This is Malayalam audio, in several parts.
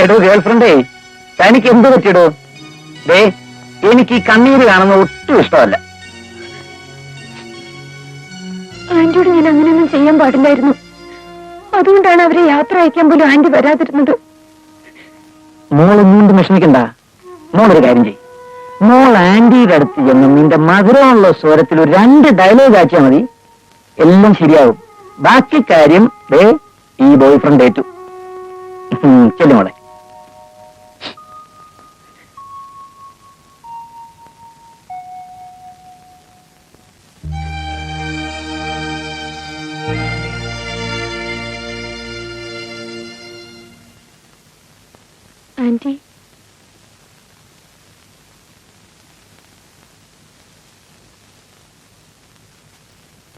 എടോ ഗേൾഫ്രണ്ടേ, തനിക്ക് എന്ത് പറ്റിയിടോ? ദേ, എനിക്ക് ഈ കണ്ണീര് കാണുന്ന ഒട്ടും ഇഷ്ടമല്ല. ആന്റിയോട് ഞാൻ അങ്ങനെയൊന്നും ചെയ്യാൻ പാടില്ലായിരുന്നു. അതുകൊണ്ടാണ് അവരെ യാത്ര അയക്കാൻ പോലും ആന്റി വരാതിരുന്നത്. മോളൊന്നും വിഷമിക്കണ്ട. മോളൊരു കാര്യം ചെയ്യും, മോൾ ആന്റിയുടെ അടുത്ത് ചെന്ന് നിന്റെ മധുരമുള്ള സ്വരത്തിൽ ഒരു 2 ഡയലോഗ് ആക്കിയാൽ മതി, എല്ലാം ശരിയാവും. ബാക്കി കാര്യം ദേ ഈ ബോയ് ഫ്രണ്ട് ഏറ്റു. ചെല്ലു മോളെ. ആന്റി,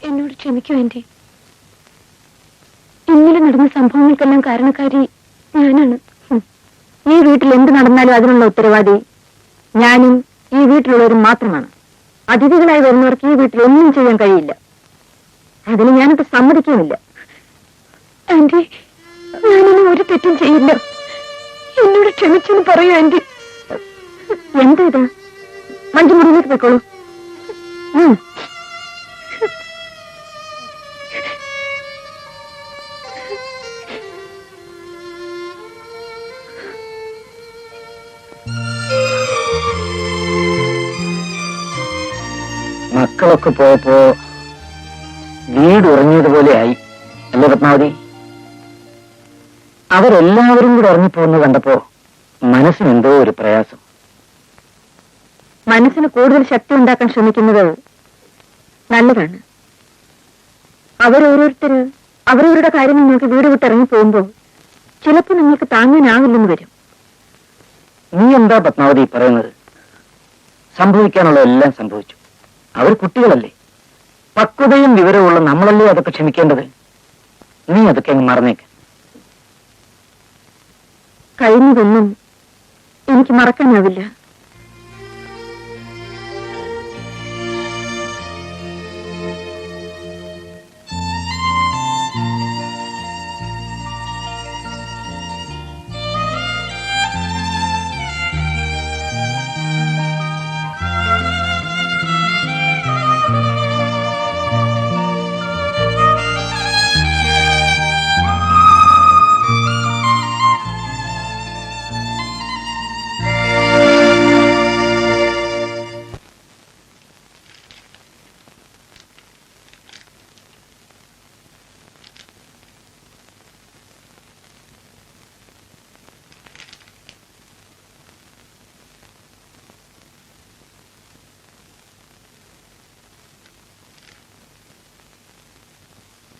എന്നോട് ക്ഷമിക്കൂ ആന്റി. ഇന്നലെ നടന്ന സംഭവങ്ങൾക്കെല്ലാം കാരണക്കാരി ഞാനാണ്. ഈ വീട്ടിൽ എന്ത് നടന്നാലും അതിനുള്ള ഉത്തരവാദി ഞാനും ഈ വീട്ടിലുള്ളവരും മാത്രമാണ്. അതിഥികളായി വരുന്നവർക്ക് ഈ വീട്ടിൽ ഒന്നും ചെയ്യാൻ കഴിയില്ല. അതിന് ഞാനത് സമ്മതിക്കുന്നില്ല. ആന്റി, ഞാനിനി ഒരു തെറ്റും ചെയ്യില്ല. എന്നോട് ക്ഷമിച്ചെന്ന് പറയൂ ആന്റി. എന്താ ഇത്? മഞ്ജു മുറിയിലേക്ക് പോയിക്കോളൂ. മക്കളൊക്കെ പോയപ്പോ വീട് ഉറങ്ങിയതുപോലെയായി അല്ലേ പത്മാവതി? അവരെല്ലാവരും കൂടെ ഉറങ്ങിപ്പോകുന്നത് കണ്ടപ്പോ മനസ്സിനെന്തോ ഒരു പ്രയാസം. മനസ്സിന് കൂടുതൽ ശക്തി ഉണ്ടാക്കാൻ ശ്രമിക്കുന്നത് നല്ലതാണ്. അവരോരോരുത്തര് അവരവരുടെ കാര്യങ്ങൾ നോക്കി വീട് വിട്ടിറങ്ങി പോകുമ്പോൾ ചിലപ്പോൾ നിങ്ങൾക്ക് താങ്ങാനാവില്ലെന്ന് വരും. നീ എന്താ പത്മാവതി പറയുന്നത്? സംഭവിക്കാനുള്ള എല്ലാം സംഭവിച്ചു. അവർ കുട്ടികളല്ലേ, പക്വതയും വിവരമുള്ള നമ്മളല്ലേ അതൊക്കെ ക്ഷമിക്കേണ്ടത്. നീ അതൊക്കെ അങ്ങ് മറന്നേക്ക്. കഴിഞ്ഞതൊന്നും എനിക്ക് മറക്കാനാവില്ല.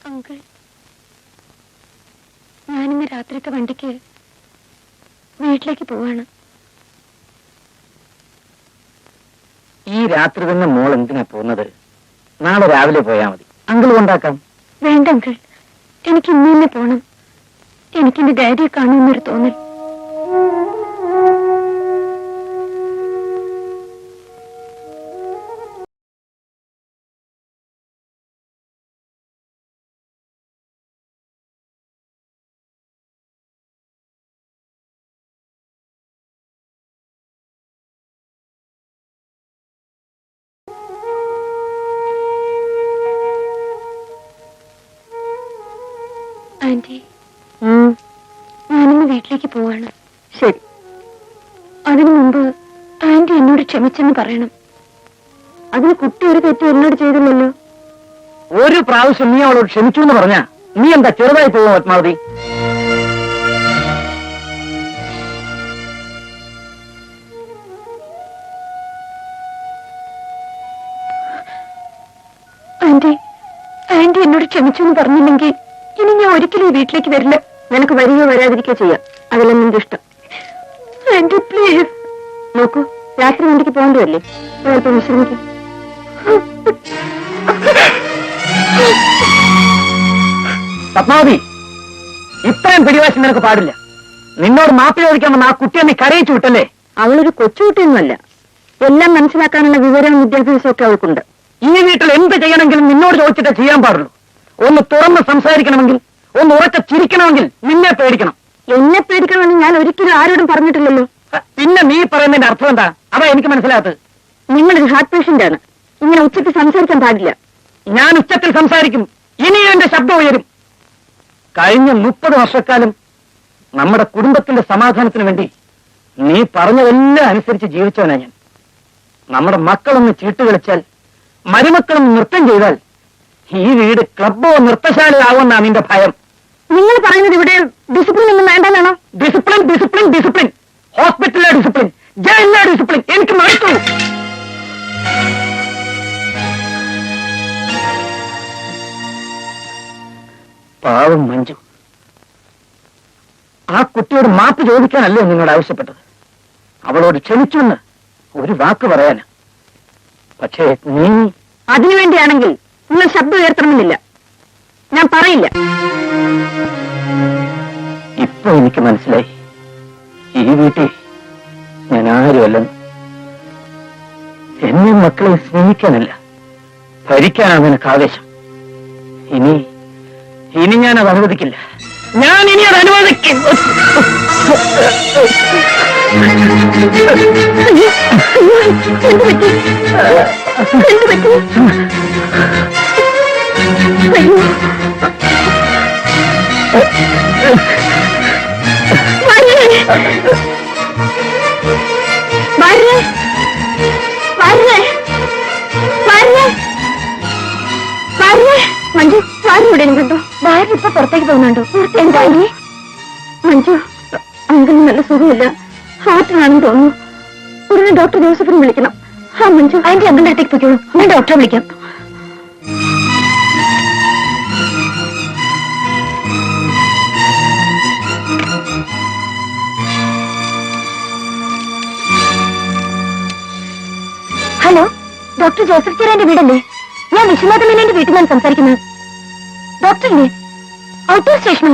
അങ്കിൾ, ഞാനിന്ന് രാത്രിത്തെ വണ്ടിക്ക് വീട്ടിലേക്ക് പോവാണ്. ഈ രാത്രി തന്നെ മോൾ എന്തിനാ പോകുന്നത്? നാളെ രാവിലെ പോയാ മതി, അങ്കിൾ കൊണ്ടാക്കാം. വേണ്ട അങ്കിൾ, എനിക്ക് ഇന്ന് തന്നെ പോണം. എനിക്കെന്റെ ഡാഡിയെ കാണുമെന്നൊരു തോന്നൽ. ആന്റി, ഞാനിന്ന് വീട്ടിലേക്ക് പോവാണ്. ശരി. അതിനു മുമ്പ് ആന്റി എന്നോട് ക്ഷമിച്ചെന്ന് പറയണം. അതിന് കുട്ടി ഒരു തെറ്റും എന്നോട് ചെയ്തില്ലല്ലോ. ഒരു പ്രാവശ്യം നീ അവളോട് ക്ഷമിച്ചു എന്ന് പറഞ്ഞാ നീ എന്താ ചെറുതായി പോകും പത്മാവതി? ആന്റി, ആന്റി എന്നോട് ക്ഷമിച്ചു എന്ന് പറഞ്ഞില്ലെങ്കിൽ ഇനി ഞാൻ ഒരിക്കലും ഈ വീട്ടിലേക്ക് വരില്ല. നിനക്ക് വരികയോ വരാതിരിക്കുകയോ ചെയ്യാം, അതെല്ലാം നിന്റെ ഇഷ്ടം. Aunty please. നോക്കൂ, രാത്രി വണ്ടിക്ക് പോകേണ്ടതല്ലേ, അല്പം വിശ്രമിക്കും. പത്മാവതി, ഇത്രയും പിടിവാശി നിനക്ക് പാടില്ല. നിന്നോട് മാപ്പ് ചോദിക്കാൻ വന്ന ആ കുട്ടിയെ നീ കരയിച്ചു വിട്ടല്ലേ? അവളൊരു കൊച്ചുകുട്ടിയൊന്നുമല്ല. എല്ലാം മനസ്സിലാക്കാനുള്ള വിവരവും വിദ്യാഭ്യാസവും ഒക്കെ അവൾക്കുണ്ട്. ഈ വീട്ടിൽ എന്ത് ചെയ്യണമെങ്കിലും നിന്നോട് ചോദിച്ചിട്ടേ ചെയ്യാൻ പാടുള്ളൂ. ഒന്ന് തുറന്ന് സംസാരിക്കണമെങ്കിൽ, ഒന്ന് ഉറക്കെ ചിരിക്കണമെങ്കിൽ നിന്നെ പേടിക്കണം. എന്നെ പേടിക്കണമെന്ന് ഞാൻ ഒരിക്കലും ആരോടും പറഞ്ഞിട്ടില്ലല്ലോ. പിന്നെ നീ പറയുന്നതിന്റെ അർത്ഥം എന്താ? അതാ എനിക്ക് മനസ്സിലാകത്ത്. നിങ്ങളൊരു ഹാർട്ട് പേഷ്യന്റ് ആണ്. ഇങ്ങനെ ഉച്ചത്തിൽ സംസാരിക്കാൻ പാടില്ല. ഞാൻ ഉച്ചത്തിൽ സംസാരിക്കും. ഇനിയും എന്റെ ശബ്ദം ഉയരും. കഴിഞ്ഞ 30 വർഷക്കാലം നമ്മുടെ കുടുംബത്തിന്റെ സമാധാനത്തിന് വേണ്ടി നീ പറഞ്ഞതെല്ലാം അനുസരിച്ച് ജീവിച്ചവനാ ഞാൻ. നമ്മുടെ മക്കളൊന്ന് ചീട്ട് കളിച്ചാൽ, മരുമക്കളൊന്ന് നൃത്തം ചെയ്താൽ ഈ വീട് ക്ലബോ നൃത്തശാലയാവുമെന്നാ നിന്റെ ഭയം. നിങ്ങൾ പറയുന്നത് ഇവിടെ ഡിസിപ്ലിൻ ഒന്നും വേണ്ടെന്നാണോ? Discipline discipline discipline. ഹോസ്പിറ്റലിലെ ഡിസിപ്ലിൻ, ജയിലിലെ ഡിസിപ്ലിൻ എനിക്ക് മടുത്തു. പാവം മഞ്ജു. ആ കുട്ടിയോട് മാപ്പ് ചോദിക്കാനല്ലേ നിന്നോട് ആവശ്യപ്പെട്ടത്? അവളോട് ക്ഷമിച്ചെന്ന് ഒരു വാക്ക് പറയാന്. പക്ഷേ നീ അതിനുവേണ്ടിയാണെങ്കിൽ നിങ്ങൾ ശബ്ദം ഉയർത്തണമെന്നില്ല. ഞാൻ പറയില്ല. ഇപ്പൊ എനിക്ക് മനസ്സിലായി, ഈ വീട്ടിൽ ഞാൻ ആരുമല്ലെന്ന്. എന്നെ മക്കളെ സ്നേഹിക്കാനല്ല, ഭരിക്കാനാണ് നിനക്ക് ആവേശം. ഇനി ഞാൻ അത് അനുവദിക്കില്ല. ഞാൻ ഇനി അത് അനുവദിക്കും. മഞ്ജു, വാരി ഇവിടെ കണ്ടോ? വാരി ഇപ്പൊ പുറത്തേക്ക് പോകുന്നുണ്ടോ? എന്താ മഞ്ജു? അങ്കിളിന് നല്ല സുഖമില്ല, ഹാർട്ടിനാണെന്ന് തോന്നുന്നു. ഉടനെ ഡോക്ടർ ജോസഫിനെ വിളിക്കണം. ആ മഞ്ജു, അതിന്റെ അങ്കിളിന്റെ അടുത്തേക്ക് പോയിക്കോളൂ. ഞാൻ ഡോക്ടറെ വിളിക്കാം. ഹലോ, ഡോക്ടർ ജോസഫ് ചേരാന്റെ വീടല്ലേ? ഞാൻ വിശ്വനാഥ മേനോന്റെ വീട്ടിൽ നിന്നാണ് സംസാരിക്കുന്നത്. ഡോക്ടറില്ലേ? ഔട്ട് സ്റ്റേഷനോ?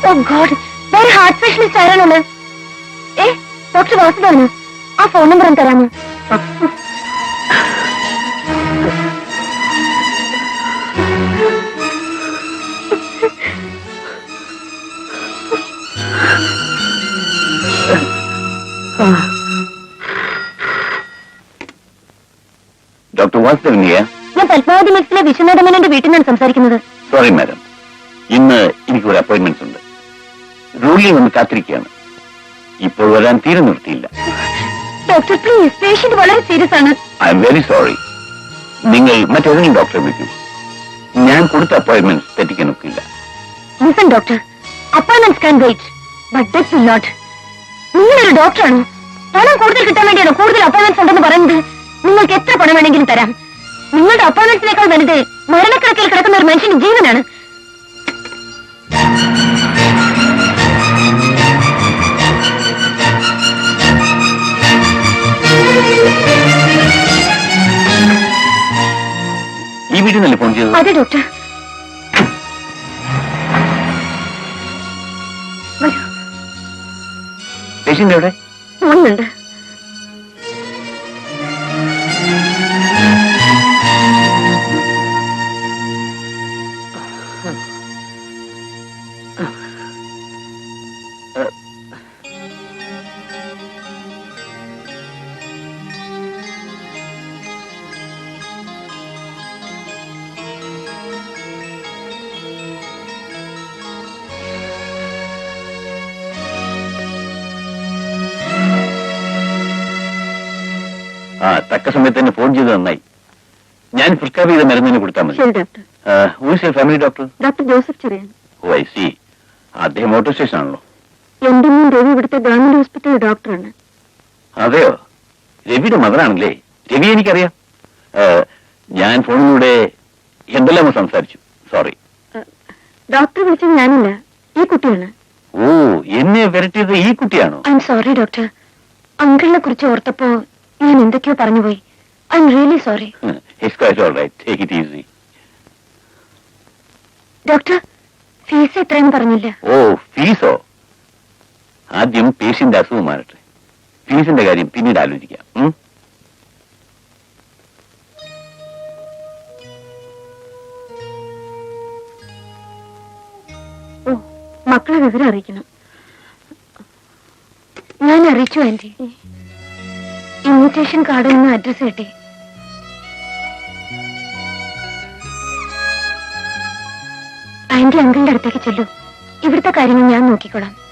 ഓ ഗോഡ്, വേറെ ഹാർട്ട് സ്പെഷ്യലിസ്റ്റ് ആരാണുള്ളത്? ഡോക്ടർ വാസുദേവനോ? ആ ഫോൺ നമ്പർ ഒന്ന് തരാമോ? ഡോക്ടർ വാസുദേവനിയ? ഞാൻ പത്മാവതി മിക്സിലെ വിശ്വനാഥ മേനോന്റെ വീട്ടിൽ നിന്നാണ് സംസാരിക്കുന്നത്. സോറി മാഡം, ഇന്ന് എനിക്ക് ഒരു അപ്പോയിന്റ്മെന്റ്സ് ഉണ്ട്. റൂളിൽ വന്ന് കാത്തിരിക്കുകയാണ്. ഇപ്പോൾ വരാൻ തീരെ നിർത്തിയില്ല. ഡോക്ടർ പ്ലീസ്, പേഷ്യന്റ് വളരെ സീരിയസ് ആണ്. I'm very sorry. നിങ്ങൾ മറ്റേതെങ്കിലും ഡോക്ടറെ വിളിക്കൂ. ഞാൻ കൊടുത്ത അപ്പോയിന്റ്മെന്റ്സ് തെറ്റിക്കാൻ ഒക്കില്ല. Listen doctor, appointments can wait, but that will not. നിങ്ങളൊരു ഡോക്ടറാണ്. പണം കൂടുതൽ കിട്ടാൻ വേണ്ടിയാണോ കൂടുതൽ അപ്പോയിന്റ്മെന്റ്സ് ഉണ്ടെന്ന് പറയുന്നത്? നിങ്ങൾക്ക് എത്ര പണം വേണമെങ്കിലും തരാം. നിങ്ങളുടെ അപ്പോയിന്റ്മെന്റ്സിനേക്കാൾ വലുത് മരണക്കിടക്കിൽ കിടക്കുന്ന ഒരു മനുഷ്യന്റെ ജീവനാണ്. ഈ വീട്ടിൽ നിന്നല്ലേ ഫോൺ ചെയ്തത്? അതെ ഡോക്ടർ. വരൂ. പേഷ്യന്റ് എവിടെ? ഫോണിലുണ്ട്. തക്ക സമയത്ത് തന്നെ ഫോൺ ചെയ്ത് നന്നായി. ഞാൻ പ്രിസ്ക്രൈബ് ചെയ്ത മരുന്നിന് കൊടുത്താൽ മതി. ശരി doctor. Who's family doctor? Doctor Joseph Cherian. Oh I see. അദ്ദേഹം ഓട്ടോ സ്റ്റേഷൻ ആണല്ലോ. എന്റെ മോൻ രവി ഇവിടുത്തെ ഗവൺമെന്റ് ഹോസ്പിറ്റലിലെ ഡോക്ടറാണ്. അതെയോ? രവിയുടെ മദറാണല്ലേ? രവി എനിക്കറിയാം. ഞാൻ ഫോണിലൂടെ എന്തെല്ലാമോ സംസാരിച്ചു. സോറി. ഡോക്ടർ വിളിച്ചത് ഞാനല്ല, ഈ കുട്ടിയാണ്. ഓ, എന്നെ വരട്ടിയത് ഈ കുട്ടിയാണോ? I'm sorry doctor. അങ്കിളിനെ കുറിച്ച് ഓർത്തപ്പോ ഞാൻ എന്തൊക്കെയോ പറഞ്ഞുപോയി. I'm really sorry. It's quite all right. Take it easy. Doctor, fees എത്രയെന്ന് പറഞ്ഞില്ല. ഓ, ഫീസോ? ആദ്യം പേഷ്യന്റ് അസുഖം മാറട്ടെ. ഫീസിന്റെ കാര്യം പിന്നീട് ആലോചിക്കാം. ഓ, മക്കളെ വിവരം അറിയിക്കണം. അറിയിച്ചു ആന്റി. ഇൻവിറ്റേഷൻ കാർഡിൽ നിന്ന് അഡ്രസ് കിട്ടി. ആന്റി അങ്കിളിന്റെ അടുത്തേക്ക് ചെല്ലൂ. ഇവിടുത്തെ കാര്യങ്ങൾ ഞാൻ നോക്കിക്കോളാം.